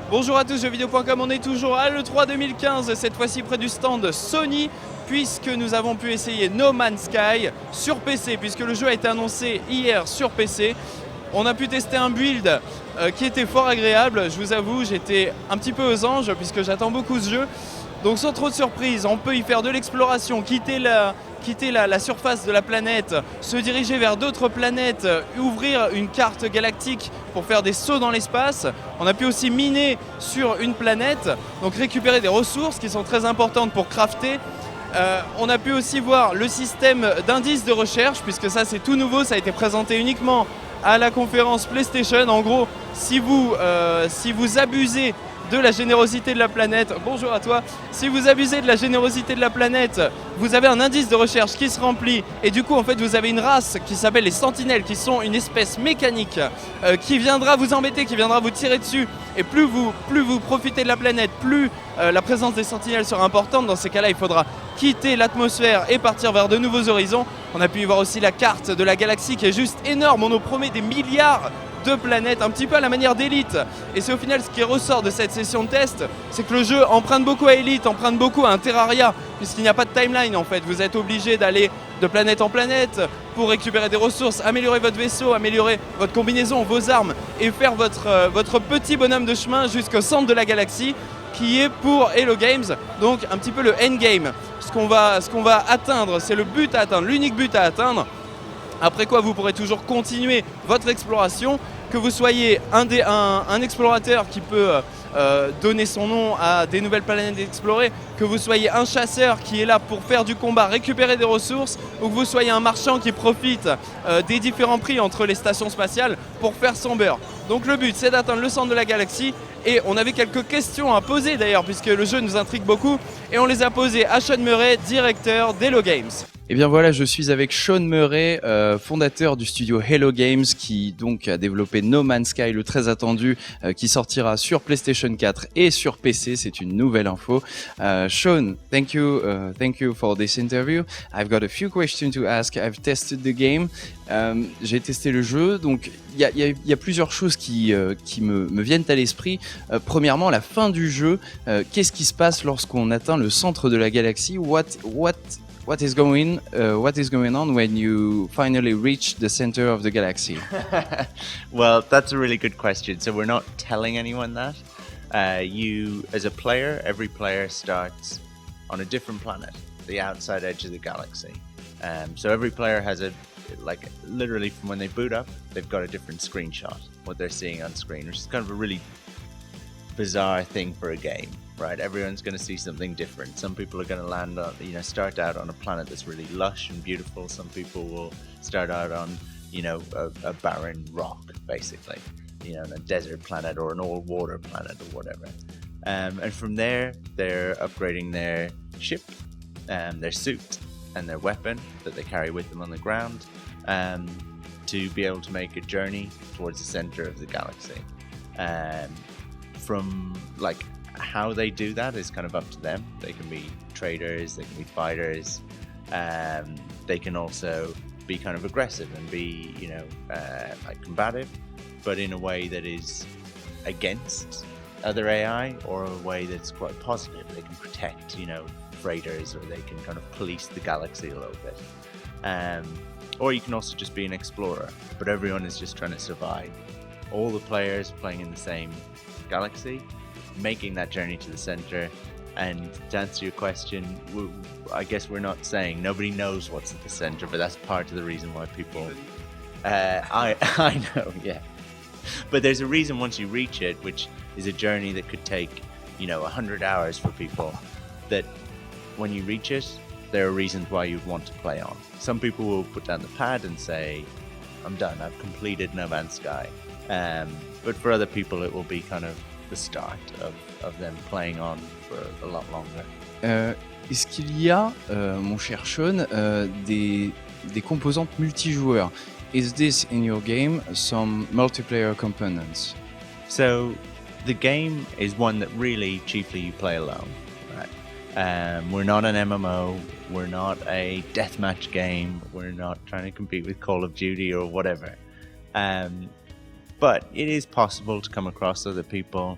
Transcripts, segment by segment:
Bonjour à tous, jeuxvideo.com, on est toujours à l'E3 2015, cette fois-ci près du stand Sony, puisque nous avons pu essayer No Man's Sky sur PC, puisque le jeu a été annoncé hier sur PC. On a pu tester un build qui était fort agréable, je vous avoue, j'étais un petit peu aux anges, puisque j'attends beaucoup ce jeu. Donc sans trop de surprise, on peut y faire de l'exploration, quitter la surface de la planète, se diriger vers d'autres planètes, ouvrir une carte galactique pour faire des sauts dans l'espace. On a pu aussi miner sur une planète, donc récupérer des ressources qui sont très importantes pour crafter. On a pu aussi voir le système d'indices de recherche, puisque ça c'est tout nouveau, ça a été présenté uniquement à la conférence PlayStation. En gros, si vous abusez de la générosité de la planète, bonjour à toi, si vous abusez de la générosité de la planète, vous avez un indice de recherche qui se remplit et du coup en fait vous avez une race qui s'appelle les sentinelles, qui sont une espèce mécanique qui viendra vous embêter, qui viendra vous tirer dessus, et plus vous profitez de la planète, plus la présence des sentinelles sera importante. Dans ces cas-là, il faudra quitter l'atmosphère et partir vers de nouveaux horizons. On a pu y voir aussi la carte de la galaxie qui est juste énorme, on nous promet des milliards de planètes, un petit peu à la manière d'Elite. Et c'est au final ce qui ressort de cette session de test, c'est que le jeu emprunte beaucoup à Elite, emprunte beaucoup à un Terraria, puisqu'il n'y a pas de timeline en fait. Vous êtes obligé d'aller de planète en planète pour récupérer des ressources, améliorer votre vaisseau, améliorer votre combinaison, vos armes, et faire votre petit bonhomme de chemin jusqu'au centre de la galaxie, qui est pour Hello Games, donc un petit peu le endgame. Ce qu'on va atteindre, c'est le but à atteindre, l'unique but à atteindre. Après quoi, vous pourrez toujours continuer votre exploration, que vous soyez un explorateur qui peut donner son nom à des nouvelles planètes explorer, que vous soyez un chasseur qui est là pour faire du combat, récupérer des ressources, ou que vous soyez un marchand qui profite des différents prix entre les stations spatiales pour faire son beurre. Donc le but, c'est d'atteindre le centre de la galaxie. Et on avait quelques questions à poser d'ailleurs, puisque le jeu nous intrigue beaucoup, et on les a posées à Sean Murray, directeur d'Hello Games. Et bien voilà, je suis avec Sean Murray, fondateur du studio Hello Games, qui donc a développé No Man's Sky, le très attendu, qui sortira sur PlayStation 4 et sur PC. C'est une nouvelle info. Sean, thank you for this interview. I've got a few questions to ask. I've tested the game. J'ai testé le jeu, donc il y a plusieurs choses qui me viennent à l'esprit. Premièrement, la fin du jeu. Qu'est-ce qui se passe lorsqu'on atteint le centre de la galaxie? What is going on when you finally reach the center of the galaxy? Well, that's a really good question. So we're not telling anyone that. You, as a player, every player starts on a different planet, the outside edge of the galaxy. So every player has literally from when they boot up, they've got a different screenshot, what they're seeing on screen, which is kind of a really bizarre thing for a game, right? Everyone's going to see something different. Some people are going to land on, start out on a planet that's really lush and beautiful. Some people will start out on, a barren rock, basically, a desert planet or an all-water planet or whatever. And from there, they're upgrading their ship, their suit, and their weapon that they carry with them on the ground, to be able to make a journey towards the center of the galaxy. From how they do that is kind of up to them. They can be traders, they can be fighters, they can also be kind of aggressive and be combative, but in a way that is against other AI, or a way that's quite positive. They can protect freighters, or they can kind of police the galaxy a little bit. Or you can also just be an explorer, but everyone is just trying to survive. All the players playing in the same galaxy, making that journey to the center. And to answer your question, I guess we're not saying nobody knows what's at the center, but that's part of the reason why people I know, yeah, but there's a reason once you reach it, which is a journey that could take 100 hours for people, that when you reach it, there are reasons why you'd want to play on. Some people will put down the pad and say, I'm done, I've completed No Man's Sky. But for other people, it will be kind of the start of them playing on for a lot longer. Est-ce qu'il y a, mon cher Sean, des composantes multijoueurs? Is this in your game some multiplayer components? So the game is one that really chiefly you play alone. Right? We're not an MMO, we're not a deathmatch game, we're not trying to compete with Call of Duty or whatever. but it is possible to come across other people.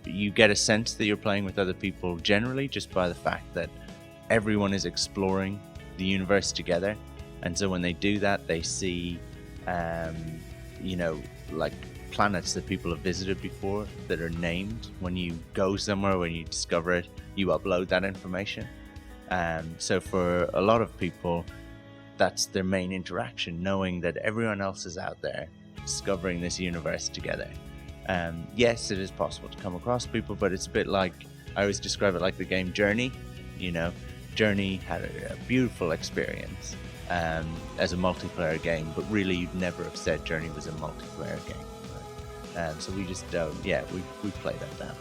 You get a sense that you're playing with other people generally just by the fact that everyone is exploring the universe together, and so when they do that, they see, like planets that people have visited before that are named. When you go somewhere, when you discover it, you upload that information. So for a lot of people, that's their main interaction, knowing that everyone else is out there discovering this universe together. Yes, it is possible to come across people, but it's a bit like, I always describe it like the game Journey. Journey had a beautiful experience as a multiplayer game, but really you'd never have said Journey was a multiplayer game. Right? So we just don't, we play that down.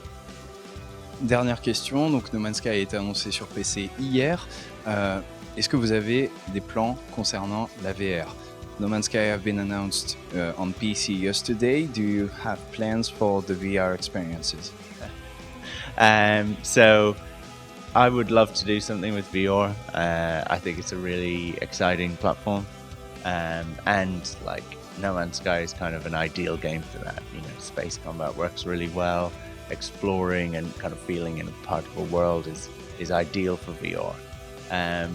Dernière question, donc No Man's Sky a été annoncé sur PC hier. Est-ce que vous avez des plans concernant la VR? No Man's Sky have been announced on PC yesterday. Do you have plans for the VR experiences? So I would love to do something with VR. I think it's a really exciting platform, and like No Man's Sky is kind of an ideal game for that. Space combat works really well. Exploring and kind of feeling in a part of a world is ideal for VR.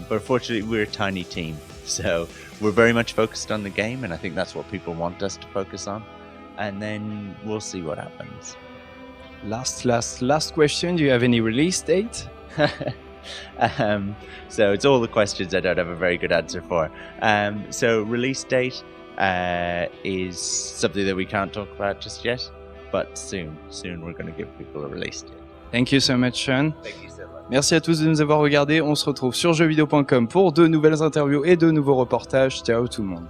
But unfortunately, we're a tiny team, so we're very much focused on the game, and I think that's what people want us to focus on. And then we'll see what happens. Last question. Do you have any release date? So it's all the questions I don't have a very good answer for. So release date is something that we can't talk about just yet, but soon we're going to give people a release date. Thank you so much, Sean. Thank you so much. Merci à tous de nous avoir regardés. On se retrouve sur jeuxvideo.com pour de nouvelles interviews et de nouveaux reportages. Ciao tout le monde.